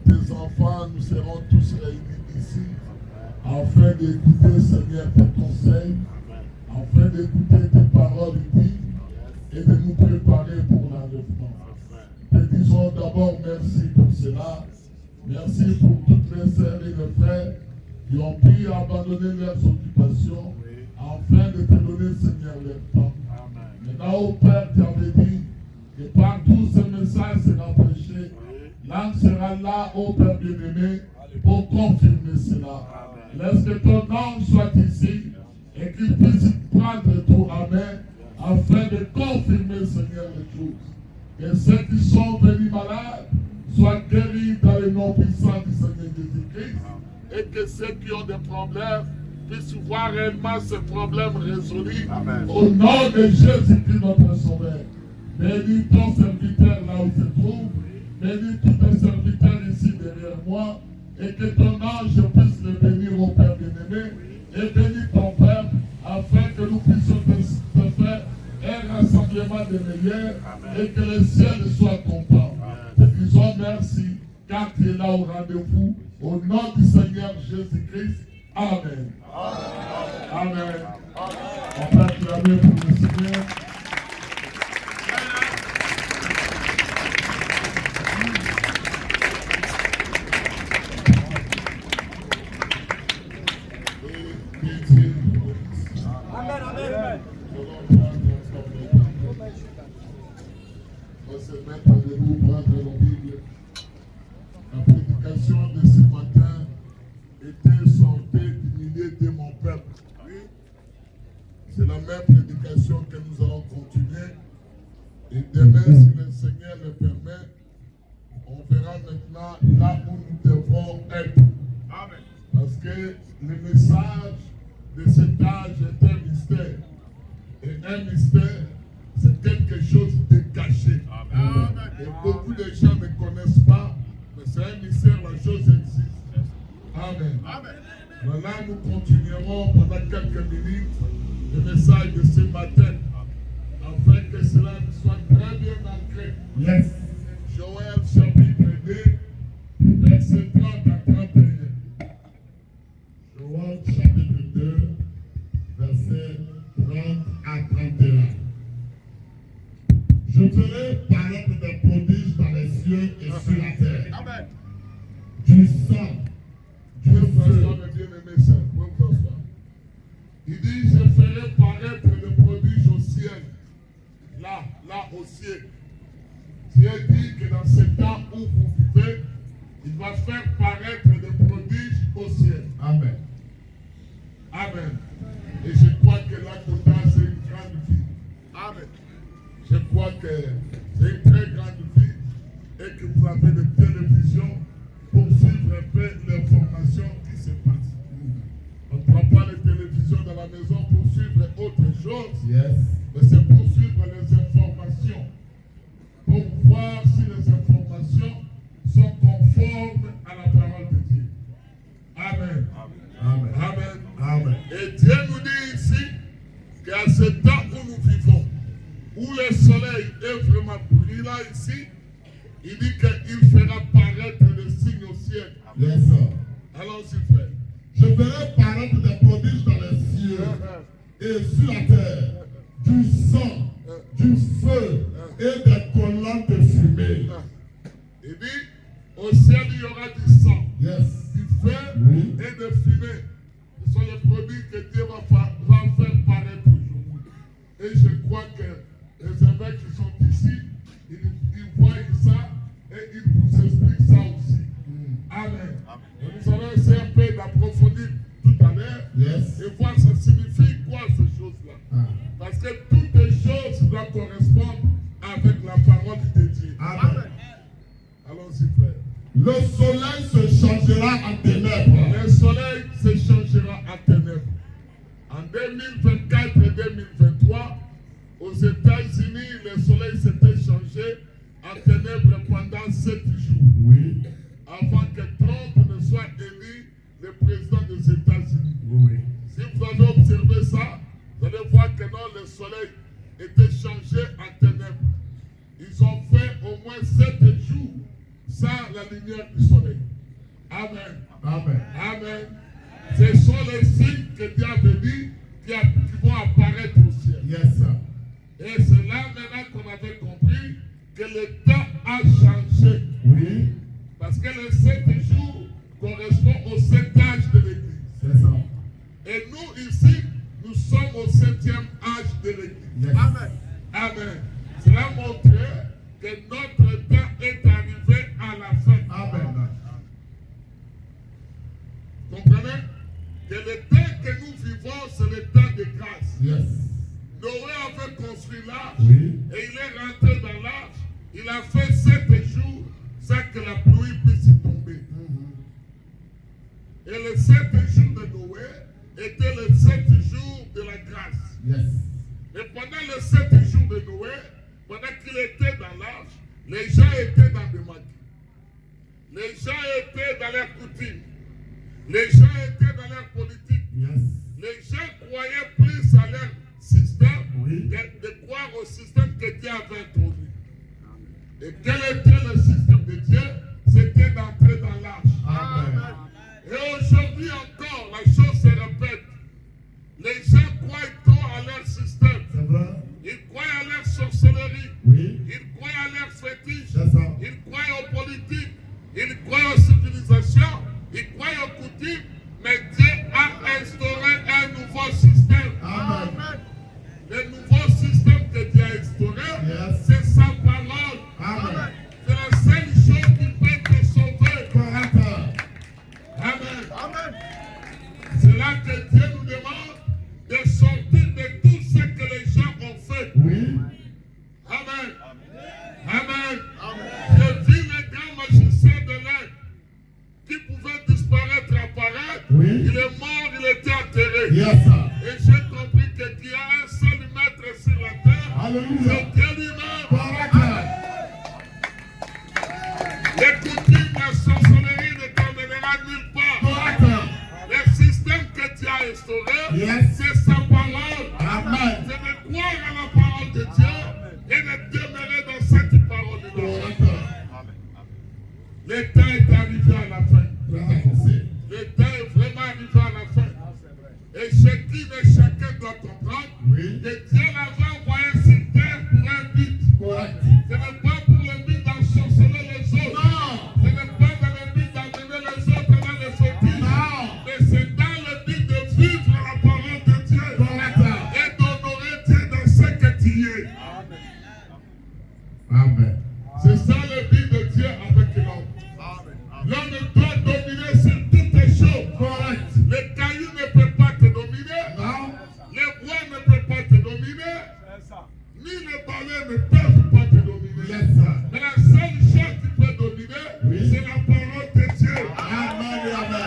tes enfants, nous serons tous réunis ici afin d'écouter, Seigneur, tes conseils, afin d'écouter tes paroles dites et de nous préparer pour l'enlèvement. Te disons d'abord merci pour cela. Merci pour toutes les sœurs et les frères qui ont pu abandonner leurs occupations afin de te donner, Seigneur, leur temps. Maintenant, ô Père, tu avais dit que partout ce message sera prêché, l'âme sera là, ô Père bien-aimé, pour confirmer cela. Laisse que ton ange soit ici et qu'il puisse prendre tout à main afin de confirmer, Seigneur, les choses. Que ceux qui sont venus malades soient guéris dans le nom puissant du Seigneur Jésus-Christ et que ceux qui ont des problèmes puissent voir réellement ce problème résolu. Au nom de Jésus-Christ, notre Sauveur. Bénis ton serviteur là où il se trouve. Bénis tous tes serviteurs ici derrière moi. Et que ton ange puisse le bénir au Père bien-aimé. Et bénis ton Père afin que nous puissions te faire un rassemblement de meilleurs et que le ciel soit content. Nous disons merci car tu es là au rendez-vous. Au nom du Seigneur Jésus-Christ. Amen. Amen. On peut acclamer pour le Seigneur. Amen, amen. On va se mettre debout, prendre nos Bibles. La prédication de ce matin était sortie du milieu de mon peuple. C'est la même prédication que nous allons continuer. Et demain, si le Seigneur le permet, on verra maintenant là où nous devons être. Amen. Parce que le message de cet âge est un mystère. Et un mystère, c'est quelque chose de caché. Amen. Et beaucoup de gens ne connaissent pas, mais c'est un mystère, la chose existe. Amen. Amen. Voilà, nous continuerons pendant quelques minutes le message de ce matin, afin que cela soit très bien ancré. Yes. Joël chapitre 2, verset 30 à 31. Joël chapitre 2, verset 30 à 31. Je ferai paraître des prodiges dans les cieux et sur la terre. Amen. Du sang, du feu. Il dit, je ferai paraître des prodiges au ciel. Là au ciel. Dieu dit que dans ce temps où vous vivez, il va faire paraître des prodiges au ciel. Amen. Amen. Et je crois que la Côte c'est une grande ville. Amen. Je crois que c'est une très grande ville et que vous avez des télévisions pour suivre un peu l'information qui se passe. On ne prend pas les télévisions dans la maison pour suivre autre chose. Yes. Mais c'est pour suivre les informations. Pour voir si les informations sont conformes à la parole de Dieu. Amen. Amen. Amen. Amen. Et Dieu nous dit ici qu'à ce temps où nous vivons, où le soleil est vraiment brillant ici, il dit qu'il fera paraître des signes au ciel. Yes, sir. Allons-y, frère. Je ferai paraître des prodiges dans les cieux et sur la terre, du sang, du feu et des colonnes de fumée. Il dit, au ciel il y aura du sang, yes, du feu et de fumée. Ce sont les produits que Dieu va faire paraître aujourd'hui. Et je crois que les évêques qui sont ici, ils voient ça et ils vous expliquent ça aussi. Amen. Et nous allons essayer un peu d'approfondir tout à l'heure, yes, et voir ça signifie quoi ces choses-là. Parce que toutes les choses doivent correspondre avec la parole de Dieu. Amen. Allons-y, frère. Le soleil se changera en ténèbres. Le soleil se changera en ténèbres. En 2024 et 2023, aux États-Unis, le soleil s'était changé en ténèbres pendant 7 jours. Oui. Avant que Trump ne soit élu le président des États-Unis. Oui. Si vous avez observé ça, vous allez voir que non, le soleil était changé en ténèbres. Ils ont fait au moins 7 jours sans la lumière du soleil. Amen. Amen. Amen. Ce sont les signes que Dieu a bénis qui vont apparaître au ciel. Yes, sir. Et c'est là maintenant qu'on avait compris que le temps a changé. Oui. Parce que le 7 jours correspond au 7 âge de l'Église. C'est ça. Et nous ici, nous sommes au 7e âge de l'Église. Yes. Amen. Amen. Cela montre que notre temps est arrivé à la fin. Amen. Comprenez? Que le temps que nous vivons, c'est le temps de grâce. Yes. Noé avait construit l'arche Oui. et il est rentré dans l'arche. Il a fait 7 jours sans que la pluie puisse y tomber. Et les 7 jours de Noé étaient les 7 jours de la grâce. Yes. Et pendant les 7 jours de Noé, pendant qu'il était dans l'arche, les gens étaient dans des maquis. Les gens étaient dans leurs coutumes. Les gens étaient dans leur politique. Yes. Les gens croyaient plus à leur système Oui. que de croire au système que Dieu avait introduit. Et quel était le système de Dieu? C'était d'entrer dans l'arche. Amen. Et aujourd'hui encore, la chose se répète. Les gens croient trop à leur système. C'est vrai? Ils croient à leur sorcellerie. Oui. Ils croient à leurs fétiches. C'est ça. Ils croient aux politiques. Ils croient aux civilisations. Ils croient aux coutumes. Mais Dieu a instauré un nouveau système. Amen. Le nouveau système que Dieu a instauré, Yes. c'est sa parole. Amen. C'est la seule chose qui peut te sauver. Correct. Amen. Amen. C'est là que Dieu nous demande de sortir de tout ce que les gens ont fait. Oui. Amen. Amen. J'ai vu les grands magiciens de l'air qui pouvaient disparaître, apparaître. Oui. Il est mort, il était enterré. Yes, sir. Et j'ai compris que Dieu a un seul maître sur la terre. Alléluia. C'est Dieu lui-même. Correct. Les coutumes, la sorcellerie ne t'emmènera nulle part. Correct. Le système que Dieu a instauré, Yes. c'est sa parole. Amen. C'est de croire à la parole de Dieu et de demeurer dans cette parole de Dieu. Correct. Le temps est arrivé à la fin. Très avancé. Le temps est vraiment arrivé à la fin. Et chacune et chacun doit comprendre Oui. que Dieu l'avait envoyé sur terre pour un but. Correct. Ce n'est pas pour le but d'ensorceler les autres. Non. Ce n'est pas dans le but d'amener les autres dans les fétiches. Non. Mais c'est dans le but de vivre la parole de Dieu. Correct. Et d'honorer Dieu dans ce que tu es. Amen. C'est ça le but de Dieu avec l'homme. L'homme doit dominer sur toutes les choses. Correct. Le caillou ne peut pas te dominer. Non. Le bois ne peut pas te dominer. Ni les balais ne peuvent pas te dominer. Yes, sir. Mais la seule chose qui peut dominer, Oui. c'est la parole de Dieu. Amen et amen.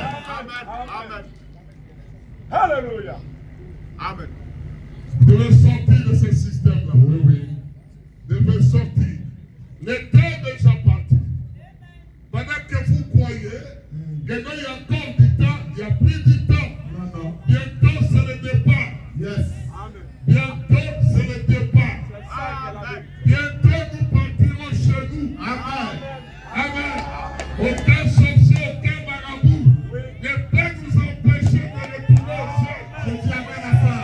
Amen. Alléluia. Amen. Vous devez sortir de ce système-là. Oui, oui. Vous devez sortir. Le temps est déjà parti. Pendant que vous croyez que non, il y a encore du temps, il n'y a plus du temps. Non, non. Bientôt, c'est le départ. Yes. Amen. Bientôt, c'est le départ. C'est ça qu'elle a dit. Bientôt, nous partirons chez nous. Amen. Amen. Aucun sorcier, aucun marabout ne peut nous empêcher de retourner au ciel. Je dis amen à ça.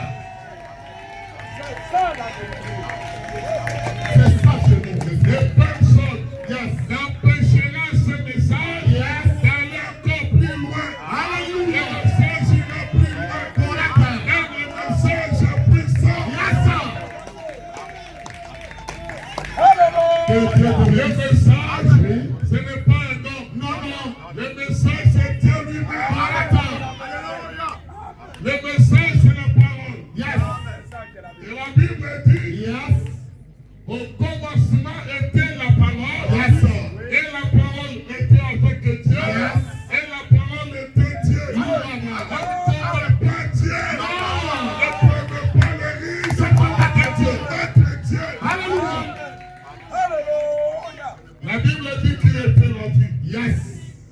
C'est ça la vérité. C'est ça chez nous, Jésus. Et personne Yes. n'empêchera ce message Yes. d'aller encore plus loin. Alléluia. Le message ira plus loin. Correct. Car le message est puissant. Yes, sir. Alléluia. Que Dieu te Le bénisse. message, Oui. ce n'est pas un homme. Non, non. Le message, c'est Dieu lui-même. Alléluia. Le message, c'est la parole. Yes. C'est ça qu'elle a dit. Et la Bible dit, Yes. au commencement était la parole. Yes, sir. Et la parole était avec Dieu. Yes. Et la parole était Dieu. Non. Ne pas Dieu. Non. Ne prenez pas les risques. C'est pas Dieu. Être Dieu. Alléluia. Alléluia. La Bible dit qu'il était la vie. Yes.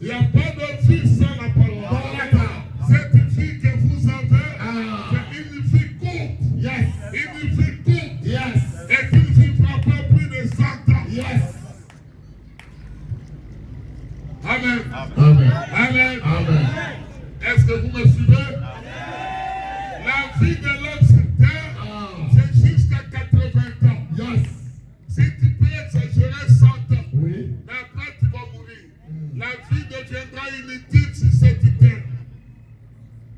Il n'y a pas de vie sans la parole. Correct. Cette vie que vous avez, Ah. c'est une vie courte. Yes. Une vie courte. Yes. Et qui ne vivra pas plus de 100 ans. Yes. Amen. Amen. Amen. Amen. Est-ce que vous me suivez? La vie de l'homme sur terre, c'est jusqu'à 80 ans. Yes. Si tu peux exagérer 100 ans, Oui. mais après tu vas mourir. La vie deviendra inutile sur cette terre.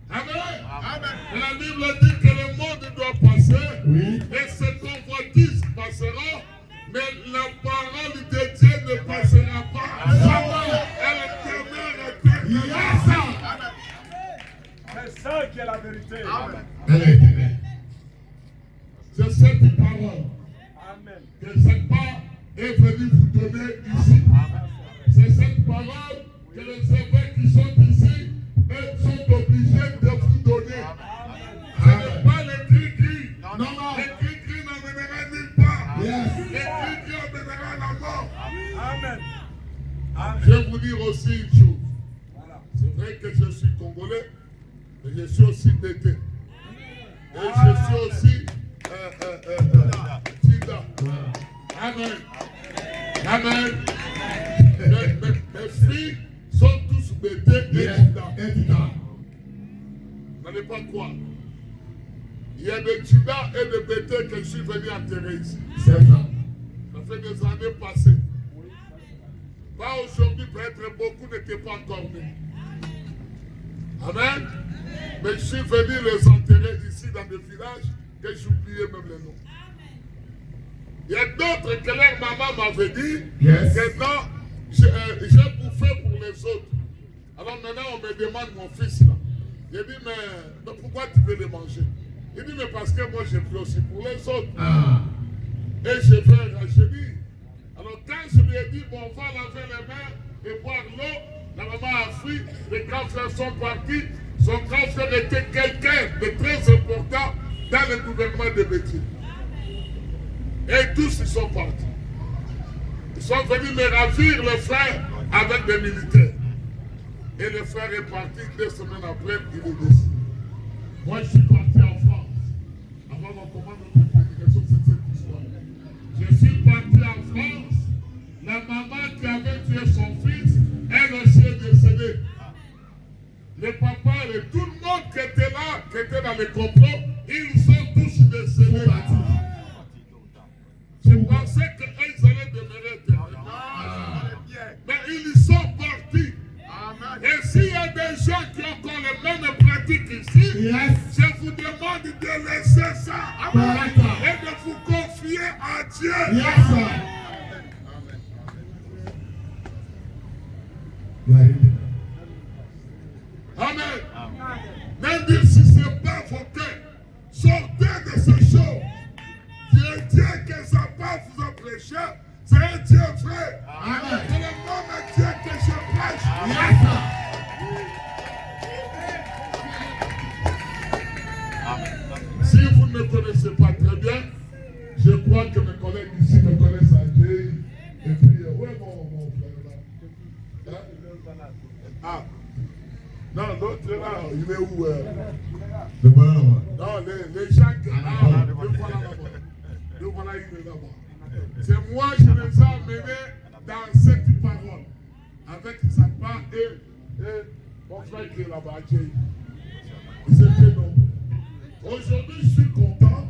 Amen. Amen. Et la Bible dit que le monde doit passer Oui. et ses convoitises passeront, mais la parole de Dieu ne passera pas. Elle demeure éternelle. Yes. C'est ça qui est la vérité. Amen. Elle est éternelle. C'est cette parole Amen. que cette part est venue vous donner ici. C'est cette parole que les évêques qui sont ici sont obligés de vous donner. Ce n'est pas les cri-cri. Non, non. Les cri-cri n'emmènera nulle part. Yes. Les cri-cri emmènera la mort. Amen. Je vais vous dire aussi une chose. Voilà. C'est vrai que je suis congolais, mais je suis aussi d'été. Et je suis aussi Tida. Amen. Amen. Mes filles sont tous bêtés et Yes. Tida. Et Tida. Vous n'allez pas croire. Il y a des Tida et des bêtés que je suis venu enterrer ici. C'est ça. Ça fait des années passées. Pas aujourd'hui, peut-être beaucoup n'étaient pas encore nés. Amen. Mais je suis venu les enterrer ici dans des villages que j'oubliais même les noms. Il y a d'autres que leur maman m'avait dit Yes. que non, j'ai bouffé pour les autres. Alors maintenant on me demande mon fils là. J'ai dit mais pourquoi tu veux les manger? Il dit mais parce que moi j'ai pris aussi pour les autres. Ah. Et je vais rajeunir. Alors quand je lui ai dit, bon, on va laver les mains et boire l'eau, la maman a fui, les grands frères sont partis. Son grand frère était quelqu'un de très important dans le gouvernement de Béthune. Et tous ils sont partis. Ils sont venus me ravir le frère avec des militaires. Et le frère est parti 2 semaines après, il est décédé. Moi je suis parti en France. Avant qu'on commence notre prédication, c'est cette histoire. Je suis parti en France. La maman qui avait tué son fils, elle aussi est décédée. Le papa et tout le monde qui était là, qui était dans le complot, ils sont tous décédés. Je pensais qu'ils allaient demeurer éternellement. Mais ils sont partis. Et s'il y a des gens qui ont encore les mêmes pratiques ici, Yes. je vous demande de laisser ça Correct. et de vous confier à Dieu. Yes, sir. You are in. Amen. Même si ce n'est pas vos cœurs, sortez de ces choses. Dieu que ça pas vous a prêché, c'est un Dieu vrai. Amen. C'est le même Dieu que je prêche. Yes, sir. Si vous ne me connaissez pas très bien, je crois que mes collègues ici me connaissent à Dieu. Et puis, où est mon frère là? Hein? Ah. Non, l'autre là, il est où? Le bonheur là-bas. Non, les gens qui... Ah, le voilà là-bas. Le voilà, il est là-bas. C'est moi, je les ai amenés dans cette parole. Avec sa part et mon frère qui est là-bas, Dieu. Ils étaient nombreux. Aujourd'hui, je suis content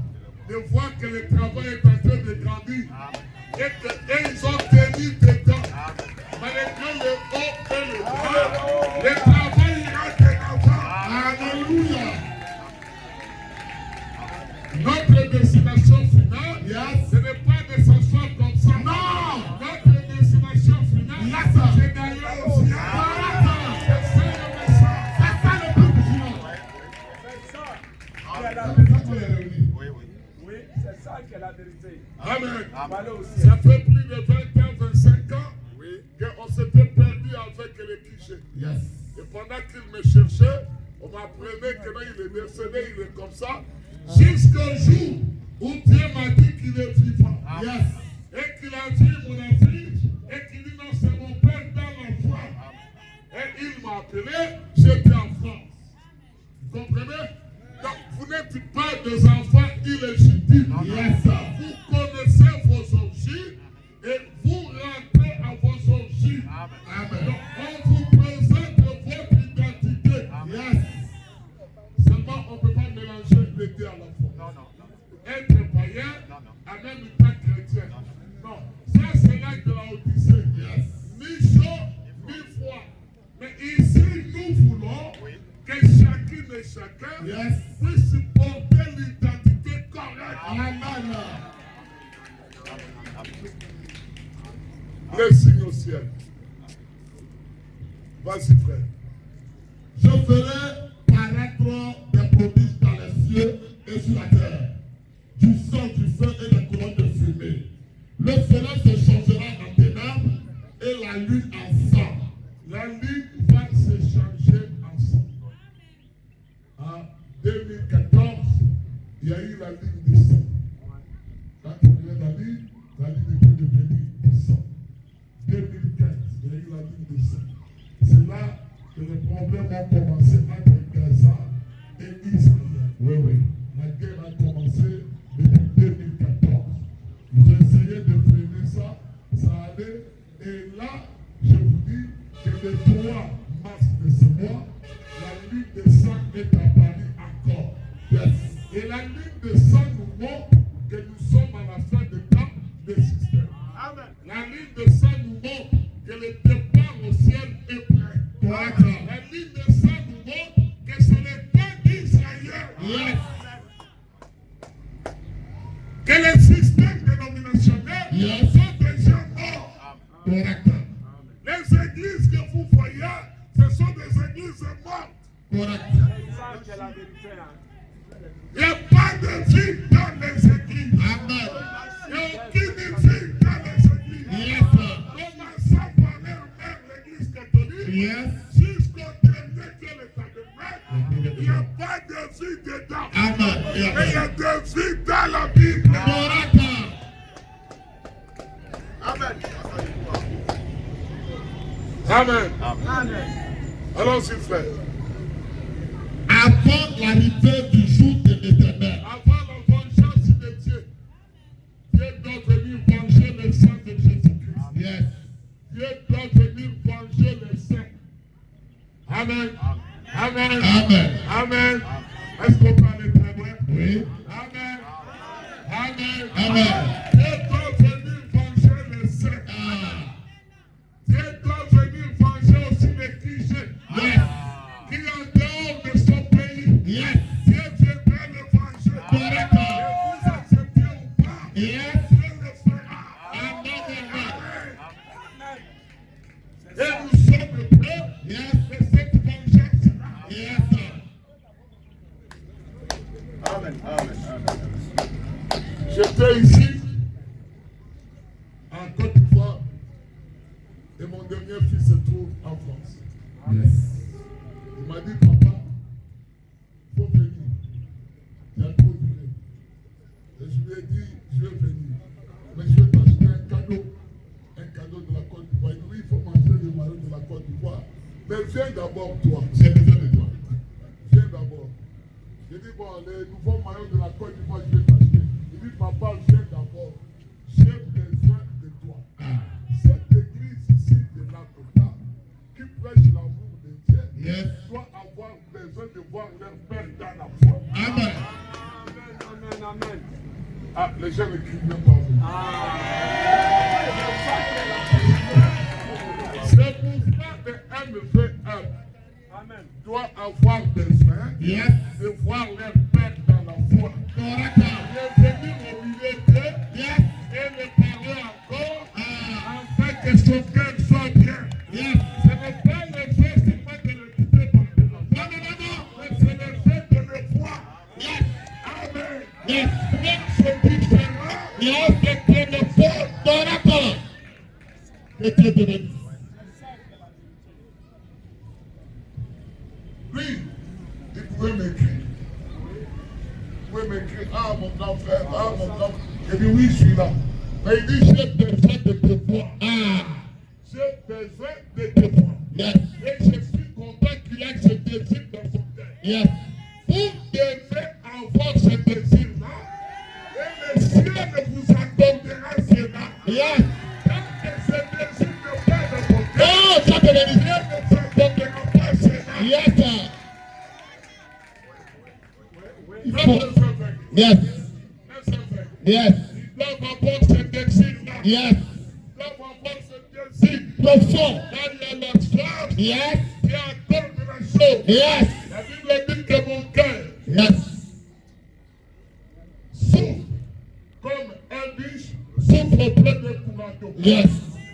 de voir que le travail est en train de grandir. Et ils ont tenu dedans. Malgré le haut et le bas, le travail ira de l'avant. Alléluia. Notre destination finale, Yes. ce n'est pas de s'asseoir comme ça. Non. Notre destination finale, Yes, sir. c'est d'aller au ciel. C'est ça le message. C'est ça le but final. C'est ça qui est la Ça vérité. qu'on est réunis. Oui, c'est ça qui est la vérité. Amen. On va aller au Ça ciel. fait plus de 20 ans, 25 ans qu'on s'était perdu avec les clichés. Yes. Et pendant qu'il me cherchait, on m'apprenait que non, il est décédé, il est comme ça. Jusqu'au jour où Dieu m'a dit qu'il est vivant. Yes. Et qu'il a vu mon affiche et qu'il dit non, c'est mon père dans la foi. Et il m'a appelé, j'étais en France. Vous comprenez? Donc vous n'êtes pas des enfants illégitimes. Yes, sir. Vous connaissez vos origines et vous rentrez à vos origines. Amen. Donc chacun Yes. puisse porter l'identité correcte. Amen. Les signes au ciel. Vas-y, frère. Je ferai paraître des prodiges dans les cieux et sur la terre, du sang, du feu et des colonnes de fumée. Le soleil se changera en ténèbres et la lune en sang. La lune va se changer en sang. En 2014, il y a eu la ligne de sang. Quand tu regardes la ligne était devenue du sang. 2015, il y a eu la ligne de sang. C'est là que les problèmes ont commencé entre Gaza et Israël. Oui, oui. La guerre a commencé depuis 2014. J'ai essayé de freiner ça, ça allait. Et là, je vous dis que le 3 mars de ce mois, la ligne de sang est apparue encore. Yes. Et la ligne de sang nous montre que nous sommes à la fin du temps des systèmes. Amen. La ligne de sang nous montre que le départ au ciel est prêt. D'accord. La ligne de sang nous montre que ce n'est pas d'Israël. Yes. Que les systèmes dénominationnels Yes. sont déjà morts. Correct. Les églises que vous voyez, ce sont des églises mortes. Correct. C'est ça qui est la vérité. Hein. Il n'y a pas de vie dans les églises. Amen. Il n'y a aucune vie dans les églises. Yes. Commençant par leur mère, l'église catholique, Yes. jusqu'au dernier qui est le tabernacle, il n'y a pas de vie dedans. Amen. Mais il y Yes. a de vie dans la Bible. Correct. Amen. Amen. Amen. Allons-y, frère. Avant l'arrivée du jour de l'Éternel. Avant la vengeance de Dieu, Dieu doit venir venger le sang de Jésus-Christ. Yes. Dieu doit venir venger les saints. Amen. Amen. Amen. Amen. Est-ce qu'on peut aller très loin? Oui. Amen. Amen. Amen. Dieu doit venir venger les saints. Ah. Dieu doit venir venger aussi les clichés Yes. qui en dehors de son pays. Yes. Dieu viendra le venger. Correct. Et vous acceptez ou pas, Yes. Dieu le fera. Amen. Amen. Et nous sommes prêts Yes. de cette vengeance-là. Yes. Amen. Amen. J'étais ici, en Côte d'Ivoire, et mon dernier fils se trouve en France. Yes. Il m'a dit, papa, il faut venir. Il a trop duré. Et je lui ai dit, je vais venir. Mais je vais t'acheter un cadeau de la Côte d'Ivoire. Il dit, oui, il faut manger le maillot de la Côte d'Ivoire. Mais viens d'abord, toi. J'ai besoin de toi. Viens d'abord. J'ai dit, bon, les nouveaux maillots de la Côte d'Ivoire, je vais t'acheter. Il dit, papa, viens d'abord. J'ai besoin de toi. Ah. Cette église ici de la Côte qui prêche l'amour de Dieu Yes. doit avoir besoin de voir leur père dans la foi. Amen. Amen. Amen. Ah, les gens ne crient même pas. C'est pour ça que MVM Amen. doit avoir besoin Yes. de voir leur père dans la foi. Correct. De venir au milieu d'eux Yes. et de parler encore Ah. afin que son cœur soit bien. Yes. Ce n'est pas le fait, c'est pas de le quitter par de la foi. Non. Mais c'est le fait de le voir. Yes. Amen. Yes. C'est différent. Yes. Que Dieu le fait. Correct. Que Dieu te bénisse. Lui, il pouvait m'écrire. Il pouvait m'écrire, ah mon grand frère, ah mon grand frère. J'ai dit oui, je suis là. Mais il dit, j'ai besoin de te voir. Ah. J'ai besoin de te voir. Yes. Et je suis content qu'il ait ce désir dans son cœur. Yes. Vous devez avoir ce désir-là. Et le ciel vous accordera cela. Yes. Tant que ce désir n'est pas dans ton cœur, Oh, ça te bénisse. Dieu ne vous accordera pas cela. Yes. Il Laisse-le faut. faire. Yes. Laisse-le faire. Yes. Ils doivent avoir ce désir-là. Yes. Ils doivent avoir ce désir. Profond. Dans l'esclave, Yes. qui accorde la chose. Yes. La Bible dit que de mon cœur. Yes. Souffle comme un biche souffle auprès d'un courant d'eau. Yes.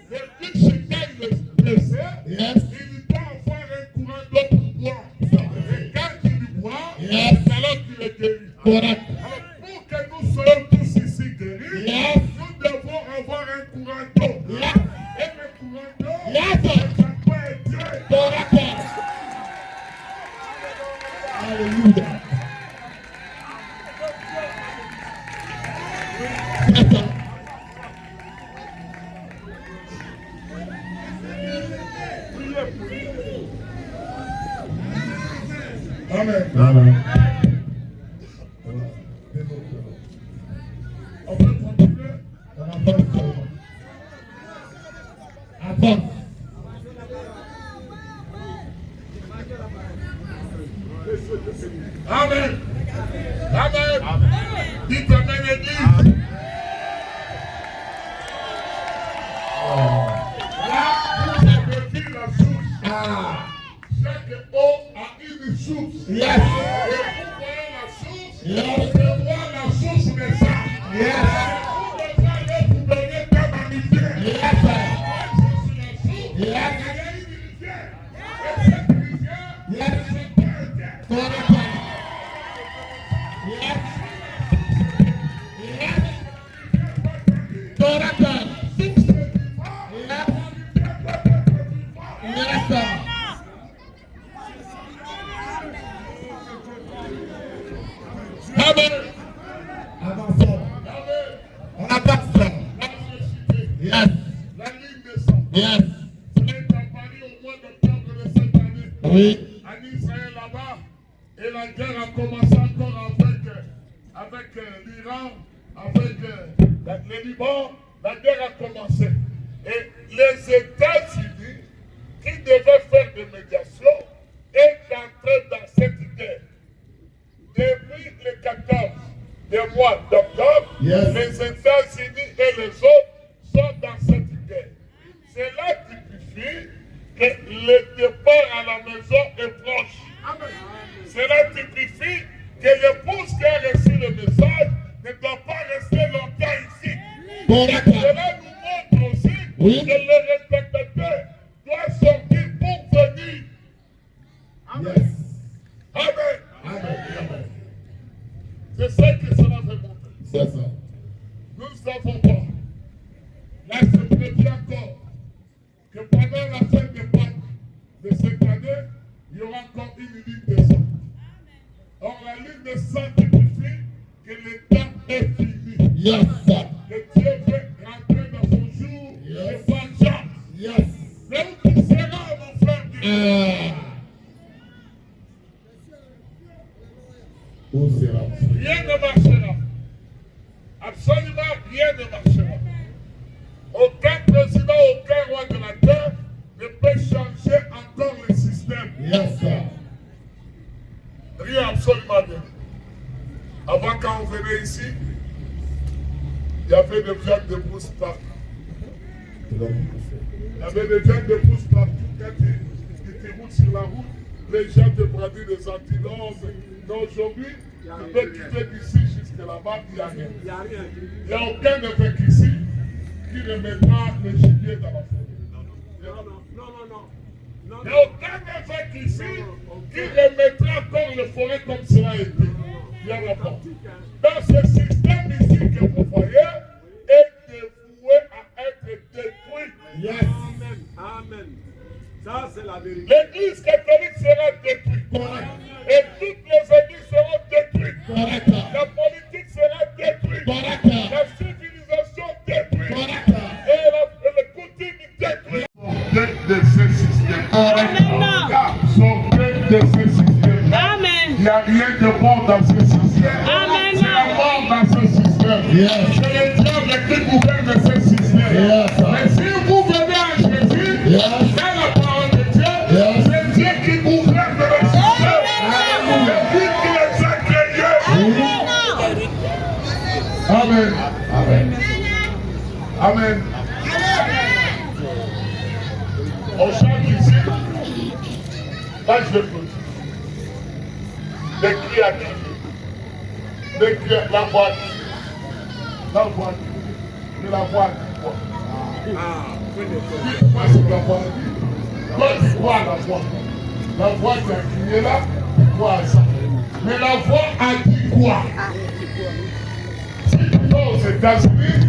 Le biche, quand il est blessé, Yes. il doit avoir un courant d'eau pour boire. Et quand il boit, Yes. c'est alors qu'il est guéri. Correct. Alors, pour que nous soyons tous ici guéris, Yes. nous devons avoir un courant d'eau. Yes. Et le courant d'eau, Yes. ça doit être Dieu. Correct. Hallelujah. Yes. Amen. Amen. On va continuer. Avance. Amen. Amen. Dites Amen, Église. Là, vous avez vu la source. Ah. Chaque eau a une source. Yes. Et vous voyez la source. Yes. Je vois la source des ça. Yes. Vous devez aller vous donner dans la rivière. Yes. Je suis la source. Yes. Il y a une rivière. Et cette rivière, Yes. c'est pas un terre. Correct. Yes. Yes. Correct. Yes. Yes. Amen. Avançons. Amen. On avance. La société. Yes. La ligne des sangs. Yes. Ça est apparu au mois d'octobre de cette année. Oui. En Israël là-bas. Et la guerre a commencé encore avec l'Iran, avec le Liban. La guerre a commencé. Et les États-Unis, qui devaient faire des médiations, est entré dans cette guerre. Depuis le 14 du mois d'octobre, Yes. les États-Unis et les autres sont dans cette guerre. Cela typifie que le départ à la maison est proche. Cela typifie que l'épouse qui a reçu le message ne doit pas rester longtemps ici. Correct. Cela nous montre aussi Oui. que le respectateur doit sortir pour venir. Yes. Amen. Amen. Amen. C'est ça que cela veut montrer. C'est ça. Nous ne savons pas. Là, c'est prévu encore que pendant la fête de Pâques de cette année, il y aura encore une ligne de sang. Or, la ligne de sang signifie que le temps est fini. Yes. Que Dieu veut rentrer dans son jour Yes. de vengeance. Yes. Mais où tu seras, mon frère Dieu? Où sera? Rien ne marchera. Absolument rien ne marchera. Aucun président, aucun roi de la terre ne peut changer encore le système. Yes. Rien, absolument rien. Avant, quand on venait ici, il y avait des viandes de brousse partout. Il y avait des viandes de brousse partout. Quand tu roules sur la route, les gens te bradent des antilopes. Mais aujourd'hui, tu peux quitter d'ici jusque là-bas, il n'y a rien. Il n'y a aucun évêque ici qui remettra le gibier dans la forêt. Il n'y a aucun évêque ici qui remettra encore le forêt comme cela a été. Il n'y aura pas. Dans ce système ici que vous voyez, est dévoué à être détruit. Yes. Amen. Ça, c'est la vérité. L'église catholique sera détruite. Correct. Et toutes les églises seront détruites. Correct. La politique sera détruite. Correct. La civilisation détruite. Correct. Et les coutumes détruites. De ce système. Sortez de ce système. Amen. Il n'y a rien de bon dans ce système. Amen. C'est la mort dans ce système. Yes. C'est le diable qui gouverne ce système. Yes. Mais si vous venez à Jésus, Yes. dans la parole de Dieu, Yes. c'est Dieu qui gouverne le système. C'est lui qui les a créés. Amen. Amen. Amen. On chante ici. Là, je vais clôturer. De qui à qui? De qui à la voix? La voix. De la voix qui quoi? Moi, c'est la voix. Toi, tu crois à la voix. La voix qui a crié là, tu crois à ça. Mais la voix a dit quoi? Si tu vas aux États-Unis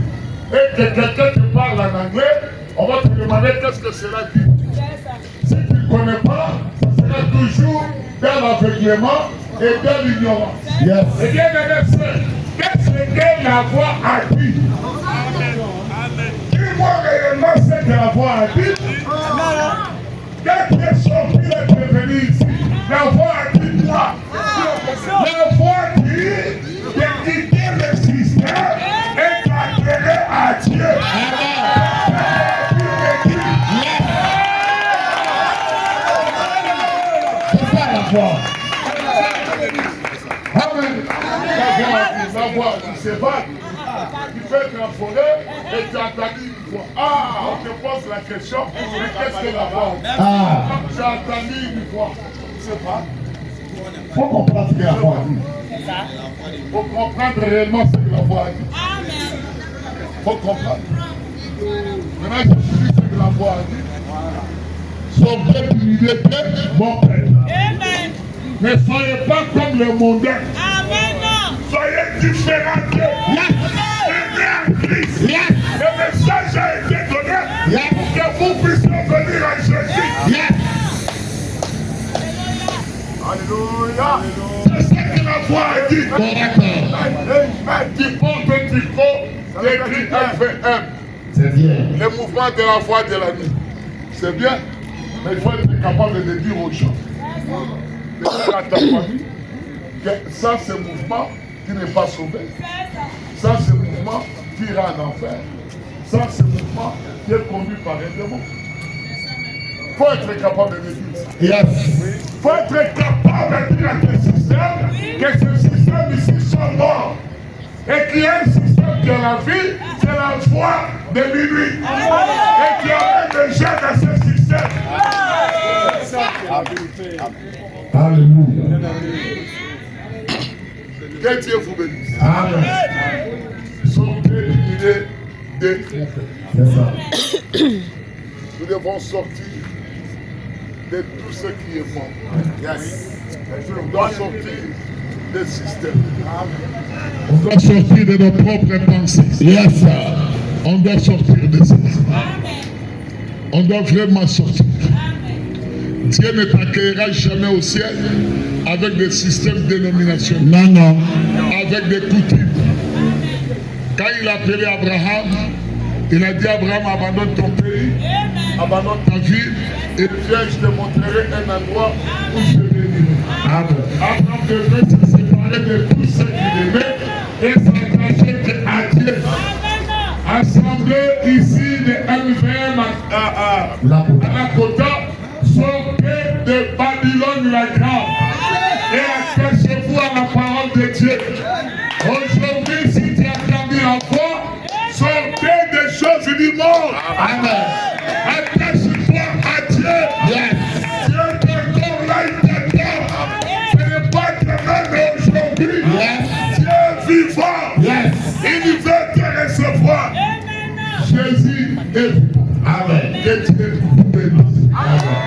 et que quelqu'un te parle en anglais, on va te demander qu'est-ce que cela dit. Si tu ne connais pas, ça sera toujours dans l'aveuglement et dans l'ignorance. Yes. Et bien, mes frères, qu'est-ce que la voix a dit? Dis-moi réellement ce que la voix a dit. Quand tu es sorti de venir ici, la voix a dit quoi? La voix dit de quitter le système et d'adhérer à Dieu. C'est ça la foi. Amen. La voix, tu sais pas. Tu fais ta forêt et tu as entendu une voix. Ah, on te pose la question, mais qu'est-ce que la voix? Ah. Tu as entendu une voix. Tu sais pas. Faut comprendre ce que la foi dit. Il faut comprendre réellement ce que la voix a dit. Il faut comprendre. Maintenant, je suis dit ce que la voix a dit. Sauvez l'humilité, mon Père. Amen. Ne soyez pas comme le mondain. Amen. Soyez différents d'eux. Venez en Christ. Le message a été donné pour que vous puissiez venir à Jésus. Alléluia. C'est ce que la voix a dit. Tu portes un tricot écrit FVM. C'est bien. Le mouvement de la voix de la nuit. C'est bien, mais il faut être capable de dire aux gens, de dire à ta famille, que ça c'est un mouvement qui n'est pas sauvé. Ça c'est un mouvement qui ira en enfer. Ça c'est un mouvement qui est conduit par un démon. Il faut être capable de dire ça. Yes. Il faut être capable de dire à ce système que ce système ici sont morts. Et qu'il y a un système de la vie, c'est la voix de minuit. Et qu'il y a des gens dans ce système. Alléluia. Que Dieu vous bénisse. Amen. Sortez l'idée de mon père. C'est ça. Nous devons sortir de tout ce qui est mort. Yes. On doit sortir des systèmes. On doit sortir de nos propres pensées. Yes, sir. On doit sortir de ça. On doit vraiment sortir. Dieu ne t'accueillera jamais au ciel avec des systèmes dénominationnels. Non, non. Avec des coutumes. Quand il a appelé Abraham, il a dit Abraham, abandonne ton pays, abandonne ta vie, et viens, je te montrerai un endroit où je vais bénir. Amen. Abraham devait se séparer de tous ceux qu'il aimait et s'attacher à Dieu. Assemblée ici de MVM à Lakota, sortez de Babylone la grande et attachez-vous à la parole de Dieu. Aujourd'hui, si tu as perdu la foi, sortez des choses du monde. Amen. Attache-toi à Dieu. Yes. Dieu t'accorde là, il t'accorde. Ce n'est pas demain, mais aujourd'hui. Yes. Dieu vivant. Yes. Il veut te recevoir. Jésus est vivant. Amen. Que Dieu vous bénisse. Amen.